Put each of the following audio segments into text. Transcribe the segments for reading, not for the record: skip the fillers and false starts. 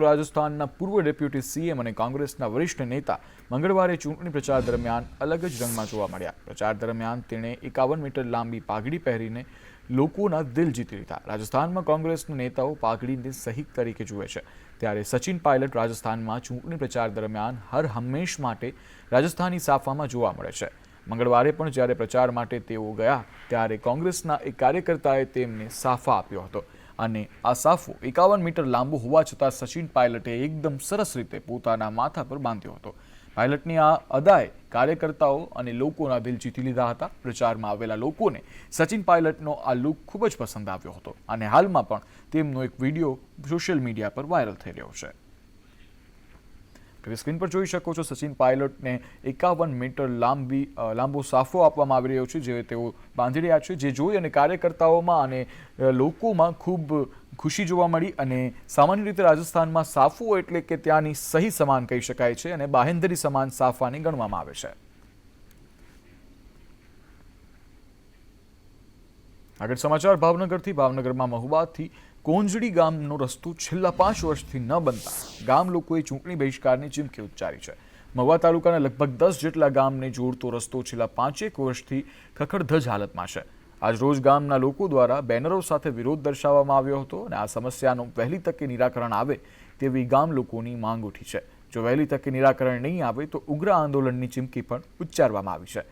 રાજસ્થાનના પૂર્વ deputy CM અને કોંગ્રેસના વરિષ્ઠ નેતા મંગળવારે ચૂંટણી પ્રચાર દરમિયાન અલગ જ રંગમાં જોવા મળ્યા. પ્રચાર દરમિયાન તેણે 51 મીટર લાંબી પાઘડી પહેરીને લોકોના દિલ જીતી લીધા. રાજસ્થાનમાં કોંગ્રેસના નેતાઓ પાઘડીને સહીક તરીકે જુએ છે, ત્યારે સચિન પાયલટ રાજસ્થાનમાં ચૂંટણી પ્રચાર દરમિયાન હર હંમેશ માટે રાજસ્થાની સાફામાં જોવા મળે છે. મંગળવારે પણ જ્યારે પ્રચાર માટે તેઓ ગયા ત્યારે કોંગ્રેસના એક કાર્યકર્તાએ તેમને સાફા આપ્યો હતો અને આ સાફો 51 મીટર લાંબો હોવા છતાં સચિન પાયલટે એકદમ સરસ રીતે પોતાના માથા પર બાંધ્યો હતો. પાયલટની આ અદાએ કાર્યકર્તાઓ અને લોકોના દિલ જીતી લીધા હતા. પ્રચારમાં આવેલા લોકોને સચિન પાયલટનો આ લુક ખૂબ જ પસંદ આવ્યો હતો અને હાલમાં પણ તેમનો એક વિડીયો સોશિયલ મીડિયા પર વાયરલ થઈ રહ્યો છે. સ્ક્રીન પર જોઈ શકો છો, સચિન પાયલટને 51 મીટર લાંબો સાફો આપવામાં આવી રહ્યો છે જે તેઓ બાંધી રહ્યા છે, જે જોઈ અને કાર્યકર્તાઓમાં અને લોકોમાં ખૂબ ખુશી જોવા મળી. અને સામાન્ય રીતે રાજસ્થાનમાં સાફો એટલે કે ત્યાંની સહી સમાન કહી શકાય છે અને બાહેંધરી સમાન સાફાને ગણવામાં આવે છે. આગળ સમાચાર ભાવનગરથી. ભાવનગરમાં મહુવાથી કોંજડી ગામનો રસ્તો છેલ્લા 5 વર્ષથી ન બનતા ગામ લોકોએ ચૂંટણી બહિષ્કારની ચીમકી ઉચ્ચારી છે. મહુવા તાલુકાના લગભગ 10 જેટલા ગામને જોડતો રસ્તો છેલ્લા 5 વર્ષથી ખખડધજ હાલતમાં છે. આજ રોજ ગામના લોકો દ્વારા બેનરો સાથે વિરોધ દર્શાવવામાં આવ્યો હતો અને આ સમસ્યાનું વહેલી તકે નિરાકરણ આવે તેવી ગામ લોકોની માંગ ઉઠી છે. જો વહેલી તકે નિરાકરણ નહીં આવે તો ઉગ્ર આંદોલનની ચીમકી પણ ઉચ્ચારવામાં આવી છે.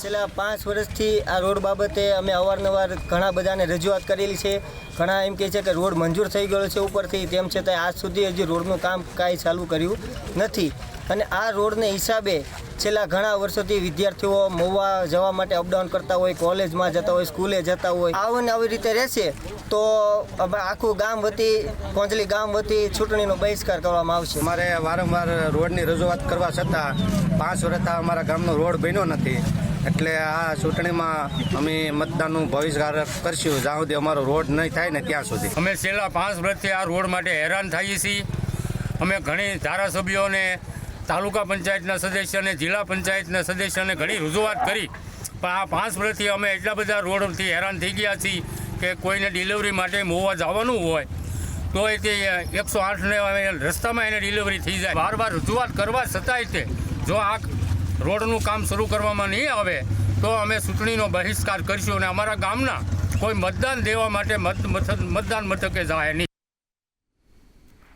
છેલ્લા 5 વર્ષથી આ રોડ બાબતે અમે અવારનવાર ઘણા બધાને રજૂઆત કરેલી છે. ઘણા એમ કહે છે કે રોડ મંજૂર થઈ ગયો છે ઉપરથી, તેમ છતાં આજ સુધી હજી રોડનું કામ કાંઈ ચાલુ કર્યું નથી. અને આ રોડને હિસાબે છેલ્લા ઘણા વર્ષોથી વિદ્યાર્થીઓ મહુવા જવા માટે અપડાઉન કરતા હોય, કોલેજમાં જતા હોય, સ્કૂલે જતા હોય. આવું ને આવી રીતે રહેશે તો આખું ગામ વતી, કોંજલી ગામ વતી ચૂંટણીનો બહિષ્કાર કરવામાં આવશે. અમારે વારંવાર રોડની રજૂઆત કરવા છતાં 5 વર્ષથી અમારા ગામનો રોડ બન્યો નથી, એટલે આ ચૂંટણીમાં અમે મતદાનનું બહિષ્કાર કરશું જ્યાં સુધી અમારો રોડ નહીં થાય ને ત્યાં સુધી. અમે છેલ્લા 5 વર્ષથી આ રોડ માટે હેરાન થઈએ છીએ. અમે ઘણી ધારાસભ્યોને, તાલુકા પંચાયતના સદસ્યને, જિલ્લા પંચાયતના સદસ્યને ઘણી રજૂઆત કરી, પણ આ 5 વર્ષથી અમે એટલા બધા રોડથી હેરાન થઈ ગયા છીએ કે કોઈને ડિલિવરી માટે મહુવા જવાનું હોય તો તે 108ને રસ્તામાં એને ડિલિવરી થઈ જાય. વારવાર રજૂઆત કરવા છતાંય તે જો આ રોડનું કામ શરૂ કરવામાં નહીં આવે તો અમે ચૂંટણીનો બહિષ્કાર કરીશું અને અમારા ગામના કોઈ મતદાન દેવા માટે મતદાન મથકે જાય નહીં.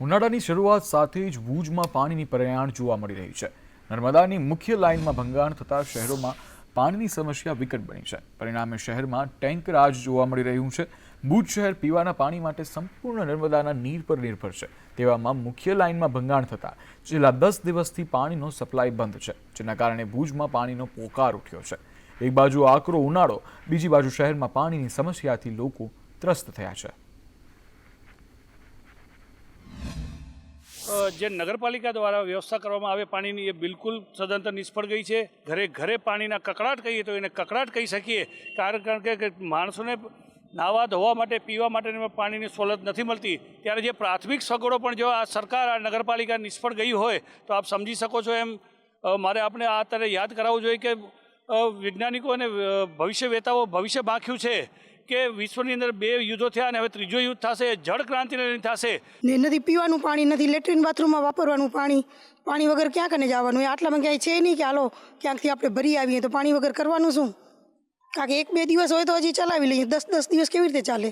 ઉનાળાની શરૂઆત સાથે જ ભુજમાં પાણીની પ્રયાણ જોવા મળી રહી છે. નર્મદાની મુખ્ય લાઇનમાં ભંગાણ થતાં શહેરોમાં પાણીની સમસ્યા વિકટ બની છે. પરિણામે શહેરમાં ટેન્ક રાજ જોવા મળી રહ્યું છે. ભુજ શહેર પીવાના પાણી માટે સંપૂર્ણ નર્મદાના નીર પર નિર્ભર છે. તેવામાં મુખ્ય લાઇનમાં ભંગાણ થતાં છેલ્લા 10 દિવસથી પાણીનો સપ્લાય બંધ છે, જેના કારણે ભુજમાં પાણીનો પોકાર ઉઠ્યો છે. એક બાજુ આકરો ઉનાળો, બીજી બાજુ શહેરમાં પાણીની સમસ્યાથી લોકો ત્રસ્ત થયા છે. જે નગરપાલિકા દ્વારા વ્યવસ્થા કરવામાં આવે પાણીની, એ બિલકુલ સદંતર નિષ્ફળ ગઈ છે. ઘરે ઘરે પાણીના કકળાટ કહીએ તો એને કકળાટ કહી શકીએ, કારણ કે માણસોને નાહવા ધોવા માટે, પીવા માટે પાણીની સવલત નથી મળતી. ત્યારે જે પ્રાથમિક સગવડો પણ જો આ સરકાર, આ નગરપાલિકા નિષ્ફળ ગઈ હોય તો આપ સમજી શકો છો. એમ મારે આપણે આ અત્યારે યાદ કરાવવું જોઈએ કે વૈજ્ઞાનિકો અને ભવિષ્ય વેતાઓ ભવિષ્ય બાંખ્યું છે કે વિશ્વની અંદર 2 યુદ્ધો થયા અને હવે 3જો યુદ્ધ થશે, જળ ક્રાંતિને થશે. નથી પીવાનું પાણી, નથી લેટ્રિન બાથરૂમમાં વાપરવાનું પાણી વગર ક્યાં કને જવાનું? એ આટલામાં ક્યાંય છે નહીં કે હાલો ક્યાંકથી આપણે ભરી આવીએ, તો પાણી વગર કરવાનું શું? કારણ કે 1-2 દિવસ હોય તો હજી ચલાવી લઈએ, 10 દિવસ કેવી રીતે ચાલે?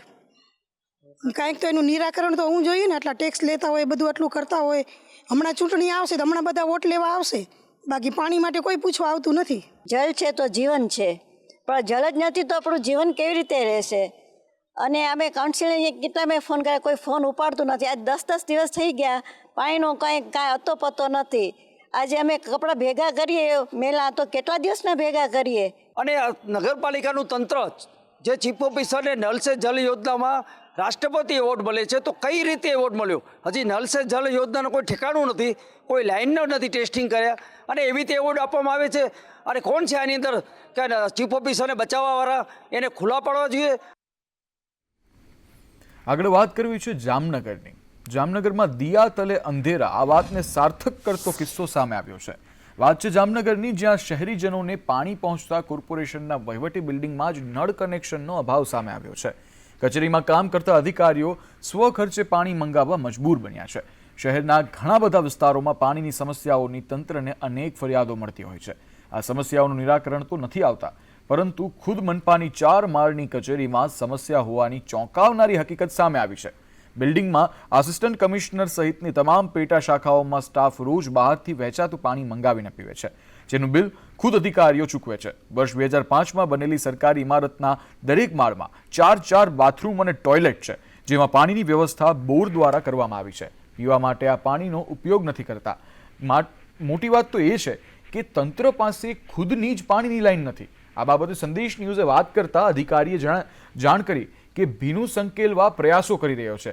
કાંઈક તો એનું નિરાકરણ તો હોવું જોઈએ ને. આટલા ટેક્સ લેતા હોય, બધું આટલું કરતા હોય, હમણાં ચૂંટણી આવશે તો હમણાં બધા વોટ લેવા આવશે, બાકી પાણી માટે કોઈ પૂછવા આવતું નથી. જલ છે તો જીવન છે, પણ જલ જ નથી તો આપણું જીવન કેવી રીતે રહેશે? અને અમે કાઉન્સિલરને કેટલા મેં ફોન કર્યા, કોઈ ફોન ઉપાડતું નથી. આજ 10 દિવસ થઈ ગયા, પાણીનો કાંઈ અતો પતો નથી. આજે અમે કપડાં ભેગા કરીએ મેલા તો કેટલા દિવસના ભેગા કરીએ. અને નગરપાલિકાનું તંત્ર, જે ચીફ ઓફિસરને નલ સે જલ યોજનામાં રાષ્ટ્રપતિ એવોર્ડ મળે છે, તો કઈ રીતે એવોર્ડ મળ્યો? હજી નલ સે જલ યોજનાનું કોઈ ઠેકાણું નથી, કોઈ લાઇનનો નથી ટેસ્ટિંગ કર્યા, અને એવી રીતે એવોર્ડ આપવામાં આવે છે. અને કોણ છે આની અંદર કે ચીફ ઓફિસરને બચાવવાવાળા? એને ખુલ્લા પાડવા જોઈએ. આગળ વાત કરવી છે જામનગરની. જામનગરમાં દિયા તલે અંધેરા, આ વાતને સાર્થક કરતો કિસ્સો સામે આવ્યો છે. વાત છે જામનગરની, જ્યાં શહેરીજનોને પાણી પહોંચતા કોર્પોરેશનના વહીવટી બિલ્ડિંગમાં જ નળ કનેક્શનનો અભાવ સામે આવ્યો છે. કચેરીમાં કામ કરતા અધિકારીઓ સ્વખર્ચે પાણી મંગાવવા મજબૂર બન્યા છે. શહેરના ઘણા બધા વિસ્તારોમાં પાણીની સમસ્યાઓની તંત્રને અનેક ફરિયાદો મળતી હોય છે. આ સમસ્યાઓનું નિરાકરણ તો નથી આવતા, પરંતુ ખુદ મનપાની 4 માળની કચેરીમાં સમસ્યા હોવાની ચોંકાવનારી હકીકત સામે આવી છે. બિલ્ડિંગમાં આસિસ્ટન્ટ કમિશનર સહિતની તમામ પેટા શાખાઓમાં સ્ટાફ રોજ બહારથી વહેંચાતું પાણી મંગાવીને પીવે છે, જેનું બિલ ખુદ અધિકારીઓ ચૂકવે છે. વર્ષ 2005માં બનેલી સરકારી ઇમારતના દરેક માળમાં 4 બાથરૂમ અને ટોયલેટ છે, જેમાં પાણીની વ્યવસ્થા બોર દ્વારા કરવામાં આવી છે. પીવા માટે આ પાણીનો ઉપયોગ નથી કરતા. મોટી વાત તો એ છે કે તંત્ર પાસે ખુદની જ પાણીની લાઈન નથી. આ બાબતે સંદેશ ન્યૂઝે વાત કરતા અધિકારીએ જાણ કરી કે ભીનું સંકેલવા પ્રયાસો કરી રહ્યો છે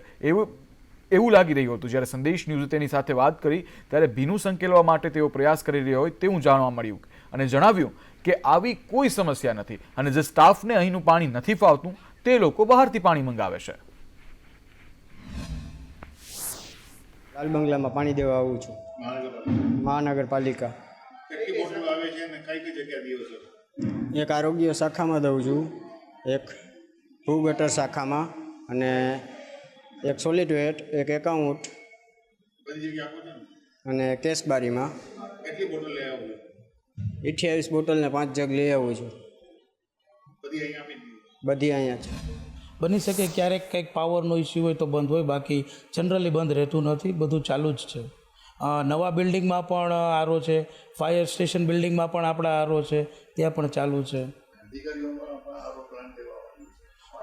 એવું લાગી રહ્યું હતું. જ્યારે સંદેશ ન્યૂઝે તેની સાથે વાત કરી ત્યારે ભીનું સંકેલવા માટે તેઓ પ્રયાસ કરી રહ્યા હોય તેવું જાણવા મળ્યું અને જણાવ્યું કે આવી કોઈ સમસ્યા નથી અને જે સ્ટાફને અહીંનું પાણી નથી ફાવતું તે લોકો બહારથી પાણી મંગાવે છે. લાલ બંગલામાં પાણી દેવા આવું છું. મહાનગરપાલિકા. એક આરોગ્ય શાખામાં દઉં છું, એક ભૂ ગટર શાખામાં અને એક સોલિડ વેટ, એક એકાઉન્ટ અને કેશબારીમાં. 28 બોટલ ને 5 જગ લઈ આવું છું. બધી અહીંયા છે. બની શકે ક્યારેક કંઈક પાવરનો ઇસ્યુ હોય તો બંધ હોય, બાકી જનરલી બંધ રહેતું નથી, બધું ચાલુ જ છે. નવા બિલ્ડિંગમાં પણ આરો છે, ફાયર સ્ટેશન બિલ્ડિંગમાં પણ આપણા આરો છે, ત્યાં પણ ચાલુ છે.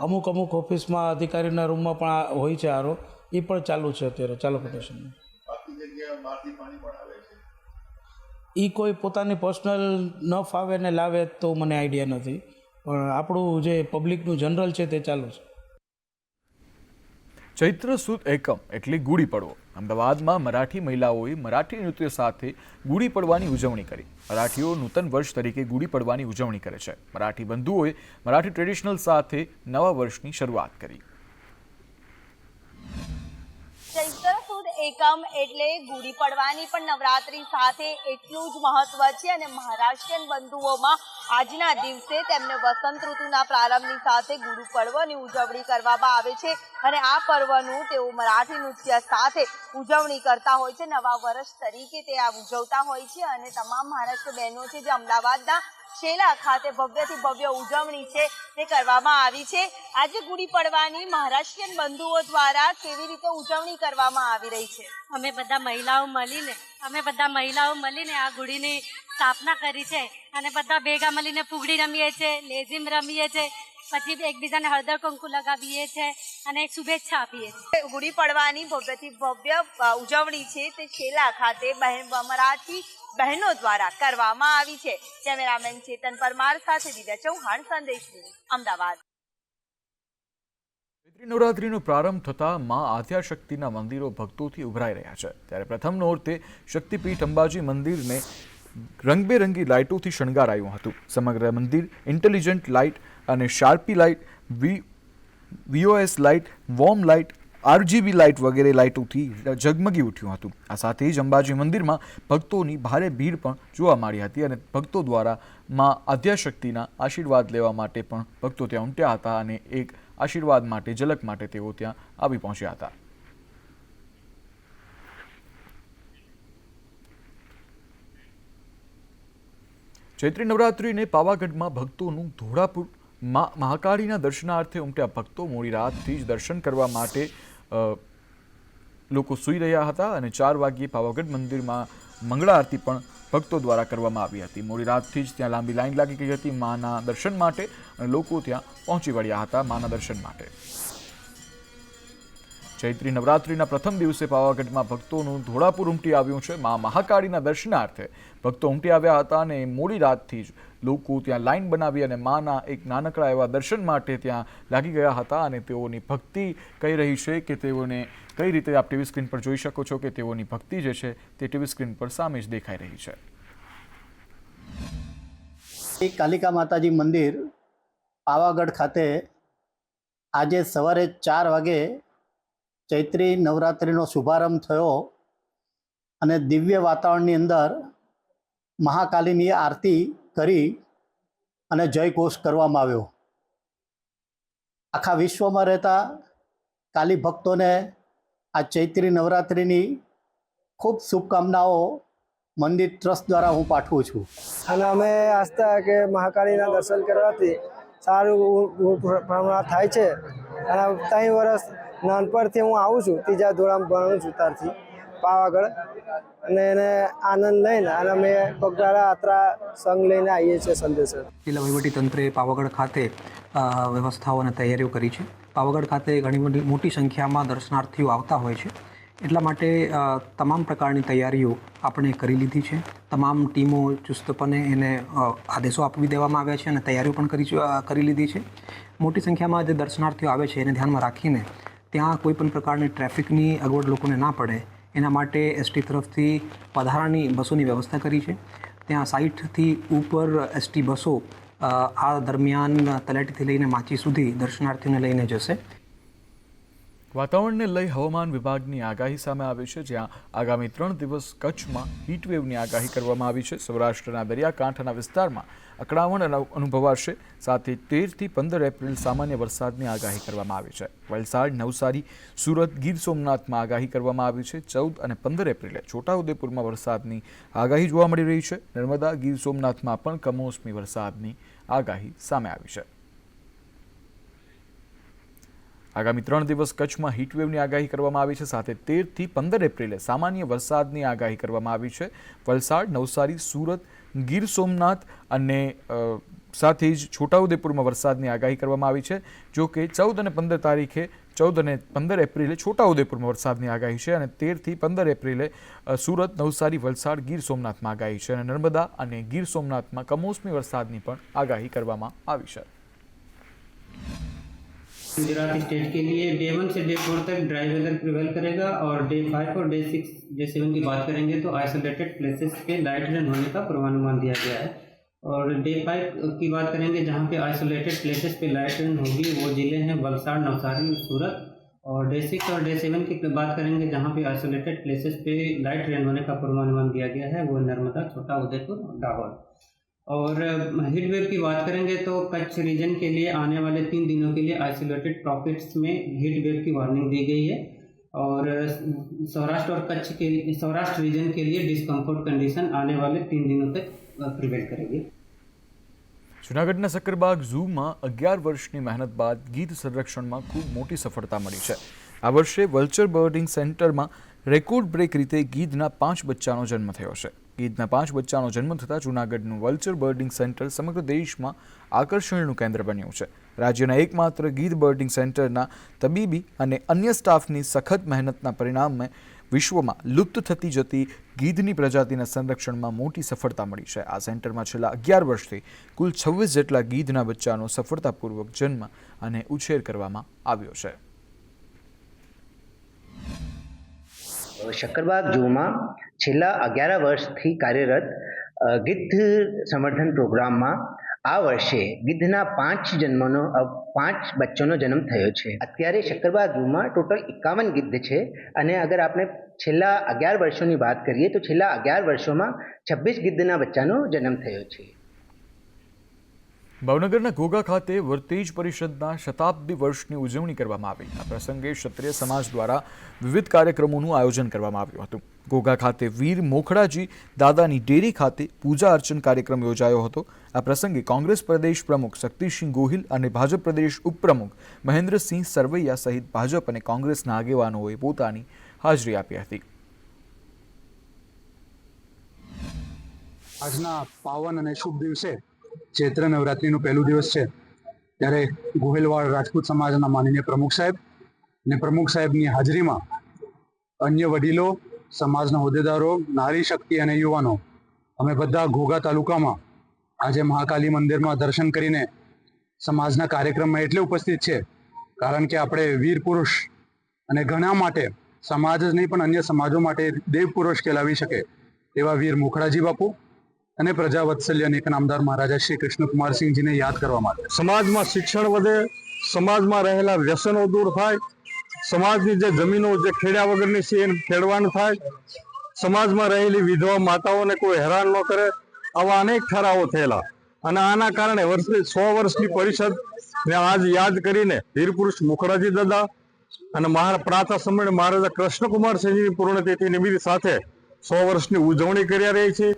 અમુક ઓફિસમાં અધિકારીના રૂમમાં પણ હોય છે આરો, એ પણ ચાલુ છે અત્યારે ચાલુ કન્ડિશનમાં. એ કોઈ પોતાની પર્સનલ ન ફાવે ને લાવે તો મને આઈડિયા નથી, પણ આપણું જે પબ્લિકનું જનરલ છે તે ચાલુ છે. ચૈત્ર સુદ એકમ એટલે ગુડી પડવો. અમદાવાદમાં મરાઠી મહિલાઓએ મરાઠી નૃત્ય સાથે ગુડી પડવાની ઉજવણી કરી. મરાઠીઓ નૂતન વર્ષ તરીકે ગુડી પડવાની ઉજવણી કરે છે. મરાઠી બંધુઓએ મરાઠી ટ્રેડિશનલ સાથે નવા વર્ષની શરૂઆત કરી. ચૈત્ર સુદ એકમ એટલે ગુડી પડવાની પણ નવરાત્રી સાથે એટલું જ મહત્વ છે અને મહારાષ્ટ્રીયન બંધુઓમાં આજના દિવસે તેમને વસંત ઋતુના પ્રારંભની સાથે ગુડી પડવાની ઉજવણી કરવામાં આવે છે અને આ પર્વનું તેઓ મરાઠી નૃત્ય સાથે ઉજવણી કરતા હોય છે. નવા વર્ષ તરીકે તે આ ઉજવતા હોય છે અને તમામ મહારાષ્ટ્ર બહેનો છે જે અમદાવાદના શેલા ખાતે ભવ્યથી ભવ્ય ઉજવણી છે તે કરવામાં આવી છે. આજે ગુડી પડવાની મહારાષ્ટ્રીયન બંધુઓ દ્વારા કેવી રીતે ઉજવણી કરવામાં આવી રહી છે? અમે બધા મહિલાઓ મળીને આ ગુડીની સ્થાપના કરી છે અને બધા ભેગા મળીને ફુગડી રમીએ છીએ, લેઝીમ રમીએ છીએ, પછી એકબીજાને હળદર કંકુ લગાવીએ છીએ અને એક શુભેચ્છા આપીએ છીએ. ગુડી પડવાની ભવ્યથી ભવ્ય ઉજવણી છે તે શેલા ખાતે મરાઠી બહેનો દ્વારા કરવામાં આવી છે. કેમેરામેન ચેતન પરમાર સાથે દિવ્યા ચૌહાણ, સંદેશ ન્યૂઝ, અમદાવાદ. ચૈત્રી નવરાત્રીનો પ્રારંભ થતાં મા આદ્યાશક્તિના મંદિરો ભક્તોથી ઉભરાઈ રહ્યા છે. ત્યારે પ્રથમ નોરતે શક્તિપીઠ અંબાજી મંદિરને રંગબેરંગી લાઇટોથી શણગારાયું હતું. સમગ્ર મંદિર ઇન્ટેલિજન્ટ લાઇટ અને sharpy light, VOS light, warm light, RGB light વગેરે લાઇટોથી ઝગમગી ઉઠ્યું હતું. આ સાથે જ અંબાજી મંદિરમાં ભક્તોની ભારે ભીડ પણ જોવા મળી હતી અને ભક્તો દ્વારા મા આદ્યાશક્તિના આશીર્વાદ લેવા માટે પણ ભક્તો ત્યાં ઉમટ્યા હતા અને એક આશીર્વાદ માટે, ઝલક માટે તેઓ ત્યાં આવી પહોંચ્યા હતા. ચૈત્રી નવરાત્રિને પાવાગઢમાં ભક્તોનું ઘોડાપુર. મહાકાળીના દર્શનાર્થે ઉમટ્યા ભક્તો મોડી રાતથી જ દર્શન કરવા માટે લોકો સૂઈ રહ્યા હતા અને 4 વાગ્યે પાવાગઢ મંદિરમાં મંગળા આરતી પણ ભક્તો દ્વારા કરવામાં આવી હતી. મોડી રાતથી જ ત્યાં લાંબી લાઈન લાગી ગઈ હતી માના દર્શન માટે અને લોકો ત્યાં પહોંચી વળ્યા હતા માના દર્શન માટે. ચૈત્રી નવરાત્રિના પ્રથમ દિવસે પાવાગઢમાં ભક્તોનું ઘોડાપુર ઉમટી આવ્યું છે. મા મહાકાળીના દર્શનાર્થે ભક્તો ઉમટી આવ્યા હતા અને મોડી રાતથી જ લોકો ત્યાં લાઈન બનાવી અને માના એક નાનકડા એવા દર્શન માટે ત્યાં લાગી ગયા હતા અને તેઓની ભક્તિ કહી રહી છે કે તેઓને કઈ રીતે આપ ટીવી સ્ક્રીન પર જોઈ શકો છો કે તેઓની ભક્તિ જે છે તે ટીવી સ્ક્રીન પર સામે જ દેખાઈ રહી છે. કાલિકા માતાજી મંદિર પાવાગઢ ખાતે આજે સવારે 4 વાગે ચૈત્રી નવરાત્રિનો શુભારંભ થયો અને દિવ્ય વાતાવરણની અંદર મહાકાલીની આરતી કરી અને જયઘોષ કરવામાં આવ્યો. આખા વિશ્વમાં રહેતા કાલી ભક્તોને આ ચૈત્રી નવરાત્રિની ખૂબ શુભકામનાઓ મંદિર ટ્રસ્ટ દ્વારા હું પાઠવું છું. અને અમે આસ્થા કે મહાકાળીના દર્શન કરવાથી સારું પ્રમાણ થાય છે. અને 3 વર્ષ નાનપણથી હું આવું છું, ત્રીજા ધોરણ ભણું છું ત્યારથી પાવાગઢ, અને એને આનંદ લઈને અને અમે પગપાળા યાત્રા સંઘ લઈને આવીએ છીએ સંદેશર. જિલ્લા વહીવટીતંત્રે પાવાગઢ ખાતે વ્યવસ્થાઓ અને તૈયારીઓ કરી છે. પાવાગઢ ખાતે ઘણી મોટી સંખ્યામાં દર્શનાર્થીઓ આવતા હોય છે, એટલા માટે તમામ પ્રકારની તૈયારીઓ આપણે કરી લીધી છે. તમામ ટીમો ચુસ્તપણે એને આદેશો આપી દેવામાં આવ્યા છે અને તૈયારીઓ પણ કરી લીધી છે. મોટી સંખ્યામાં જે દર્શનાર્થીઓ આવે છે એને ધ્યાનમાં રાખીને ત્યાં કોઈ પણ પ્રકારની ટ્રાફિકની અગવડ લોકોને ના પડે એના માટે એસટી તરફથી વધારાની બસોની વ્યવસ્થા કરી છે. ત્યાં 60થી ઉપર એસટી બસો આ દરમિયાન તલેટીથી લઈને માચી સુધી દર્શનાર્થીઓને લઈને જશે. વાતાવરણને લઈ હવામાન વિભાગની આગાહી સામે આવી છે, જ્યાં આગામી 3 દિવસ કચ્છમાં હીટવેવની આગાહી કરવામાં આવી છે. સૌરાષ્ટ્રના દરિયાકાંઠાના વિસ્તારમાં અકળામણ અનુભવાશે. સાથે 13થી 15 એપ્રિલ સામાન્ય વરસાદની આગાહી કરવામાં આવી છે. વલસાડ, નવસારી, સુરત, ગીર સોમનાથમાં આગાહી કરવામાં આવી છે. 14 અને 15 એપ્રિલે છોટાઉદેપુરમાં વરસાદની આગાહી જોવા મળી રહી છે. નર્મદા, ગીર સોમનાથમાં પણ કમોસમી વરસાદની આગાહી સામે આવી છે. આગામી 3 દિવસ કચ્છમાં હીટવેવની આગાહી કરવામાં આવી છે. સાથે 13થી 15 એપ્રિલે સામાન્ય વરસાદની આગાહી કરવામાં આવી છે. વલસાડ, નવસારી, સુરત, ગીર સોમનાથ અને સાથે જ છોટાઉદેપુરમાં વરસાદની આગાહી કરવામાં આવી છે. જો કે 14 અને 15 તારીખે 14 અને 15 એપ્રિલે છોટાઉદેપુરમાં વરસાદની આગાહી છે અને 13થી 15 એપ્રિલે સુરત, નવસારી, વલસાડ, ગીર સોમનાથમાં આગાહી છે અને નર્મદા અને ગીર સોમનાથમાં કમોસમી વરસાદની પણ આગાહી કરવામાં આવી છે. गुजरात स्टेट के लिए डे 1 से डे 4 तक ड्राई वेदर प्रिवेल करेगा और डे 5 और डे 6 डे 7 की बात करेंगे तो आइसोलेटेड प्लेसेस पे लाइट रेन होने का पूर्वानुमान दिया गया है. और डे 5 की बात करेंगे जहाँ पे आइसोलेटेड प्लेसेस पे लाइट रेन होगी वो ज़िले हैं वलसाड़, नवसारी, सूरत. और डे 6 और डे 7 की बात करेंगे जहाँ पे आइसोलेटेड प्लेसेस पे लाइट रेन होने का पूर्वानुमान दिया गया है वो नर्मदा, छोटा उदयपुर, दाहोद. और हीट वेव की बात करेंगे तो कच्छ रीजन के लिए आने वाले 3 दिनों के लिए आइसोलेटेड पॉकेट्स में हीट वेव की वार्निंग दी गई है. और सौराष्ट्र और कच्छ के सौराष्ट्र रीजन के लिए डिस्कम्फर्ट कंडीशन आने वाले 3 दिनों तक प्रिवेल करेगी. જૂનાગઢના સક્કરબાગ ઝૂમાં 11 વર્ષની મહેનત બાદ ગીધ સંરક્ષણમાં ખૂબ મોટી સફળતા મળી છે. આ વર્ષે વલ્ચર બર્ડિંગ સેન્ટરમાં રેકોર્ડ બ્રેક રીતે ગીધના 5 બચ્ચાનો જન્મ થયો છે. ગીધના 5 બચ્ચાનો જન્મ થતાં જૂનાગઢનું વલ્ચર બર્ડિંગ સેન્ટર સમગ્ર દેશમાં આકર્ષણનું કેન્દ્ર બન્યું છે. રાજ્યના એકમાત્ર ગીધ બર્ડિંગ સેન્ટરના તબીબી અને અન્ય સ્ટાફની સખત મહેનતના પરિણામે વિશ્વમાં લુપ્ત થતી જતી ગીધની પ્રજાતિના સંરક્ષણમાં મોટી સફળતા મળી છે. આ સેન્ટરમાં છેલ્લા 11 વર્ષથી કુલ 26 જેટલા ગીધના બચ્ચાનો સફળતાપૂર્વક જન્મ અને ઉછેર કરવામાં આવ્યો છે. શક્કરબાગ ઝૂમાં છેલ્લા 11 વર્ષથી કાર્યરત ગીધ સંવર્ધન પ્રોગ્રામમાં આ વર્ષે ગીધના 5 બચ્ચોનો જન્મ થયો છે. અત્યારે શક્કરબાગ ઝૂમાં ટોટલ 51 ગીધ છે અને અગર આપણે છેલ્લા 11 વર્ષોની વાત કરીએ તો છેલ્લા 11 વર્ષોમાં 26 ગીધના બચ્ચાનો જન્મ થયો છે. ભાવનગરના ઘોઘા ખાતે વર્તેજ પરિષદના શતાબ્દી વર્ષની ઉજવણી કરવામાં આવી. આ પ્રસંગે ક્ષત્રિય સમાજ દ્વારા વિવિધ કાર્યક્રમોનું આયોજન કરવામાં આવ્યું હતું. ઘોઘા ખાતે વીર મોખડાજી દાદાની ડેરી ખાતે પૂજા અર્ચન કાર્યક્રમ યોજાયો હતો. આ પ્રસંગે કોંગ્રેસ પ્રદેશ પ્રમુખ શક્તિસિંહ ગોહિલ અને ભાજપ પ્રદેશ ઉપપ્રમુખ મહેન્દ્રસિંહ સરવૈયા સહિત ભાજપ અને કોંગ્રેસના આગેવાનોએ પોતાની હાજરી આપી હતી. આજના પાવન અને શુભ દિવસે ચૈત્ર નવરાત્રિનો પહેલો દિવસ છે ત્યારે ગોહિલવાડ રાજપૂત સમાજના માનનીય પ્રમુખ સાહેબ અને પ્રમુખ સાહેબની હાજરીમાં અન્ય વડીલો, સમાજના હોદ્દેદારો, નારી શક્તિ અને યુવાનો અમે બધા ઘોઘા તાલુકામાં આજે મહાકાલી મંદિરમાં દર્શન કરીને સમાજના કાર્યક્રમમાં એટલે ઉપસ્થિત છે કારણ કે આપણે વીર પુરુષ અને ઘણા માટે સમાજ જ નહીં પણ અન્ય સમાજો માટે દેવ પુરુષ કહેલાવી શકે એવા વીર મોખડાજી બાપુ અને પ્રજાવત્સલ્ય અને નામદાર મહારાજા શ્રી કૃષ્ણકુમારસિંહજીને યાદ કરવા માટે સમાજમાં શિક્ષણ વધે, સમાજમાં રહેલા વ્યસનો દૂર થાય, સમાજની જે જમીનો જે ખેડ્યા વગરની છે એને ખેડવાનું થાય, સમાજમાં રહેલી વિધવા માતાઓને કોઈ હેરાન ન કરે, આવા અનેક ઠરાવો થયેલા અને આના કારણે વર્ષે 100 વર્ષની પરિષદ ને આજ યાદ કરીને વીરપુરુષ મુખરાજી દાદા અને પ્રાતઃ સમયે મહારાજા કૃષ્ણકુમાર સિંહની પૂર્ણતિથિ નિમિત્ત સાથે 100 વર્ષની ઉજવણી કરી રહી છે.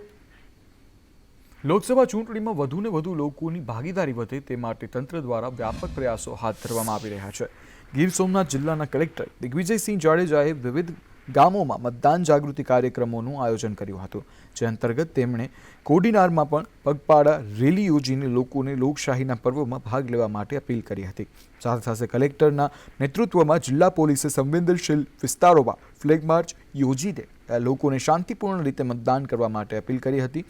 લોકસભા ચૂંટણીમાં વધુને વધુ લોકોની ભાગીદારી વધે તે માટે તંત્ર દ્વારા વ્યાપક પ્રયાસો હાથ ધરવામાં આવી રહ્યા છે. ગીર સોમનાથ જિલ્લાના કલેક્ટર દિગ્વિજયસિંહ જાડેજાએ વિવિધ ગામોમાં મતદાન જાગૃતિ કાર્યક્રમોનું આયોજન કર્યું હતું, જે અંતર્ગત તેમણે કોડીનારમાં પણ પગપાળા રેલી યોજીને લોકોને લોકશાહીના પર્વમાં ભાગ લેવા માટે અપીલ કરી હતી. સાથે સાથે કલેક્ટરના નેતૃત્વમાં જિલ્લા પોલીસે સંવેદનશીલ વિસ્તારોમાં ફ્લેગ માર્ચ યોજીને લોકોને શાંતિપૂર્ણ રીતે મતદાન કરવા માટે અપીલ કરી હતી.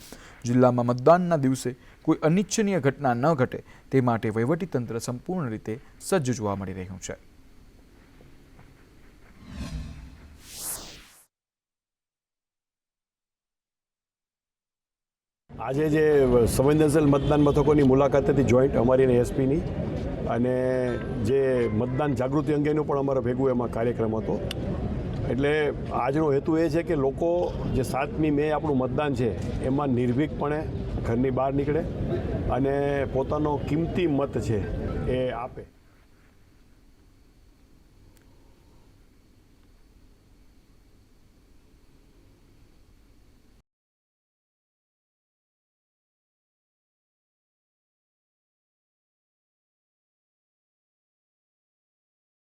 જિલ્લામાં મતદાનના દિવસે કોઈ અનિચ્છનીય ઘટના ન ઘટે તે માટે વહીવટીતંત્ર સંપૂર્ણ રીતે સજ્જ જોવા મળી રહ્યું છે. આજે જે સંવેદનશીલ મતદાન મથકોની મુલાકાત હતી જોઈન્ટ અમારી અને એસપીની, અને જે મતદાન જાગૃતિ અંગેનો પણ અમારો ભેગું એમાં કાર્યક્રમ હતો. એટલે આજનો હેતુ એ છે કે લોકો જે 7મી મે આપણું મતદાન છે એમાં નિર્ભીકપણે ઘરની બહાર નીકળે અને પોતાનો કિંમતી મત છે એ આપે.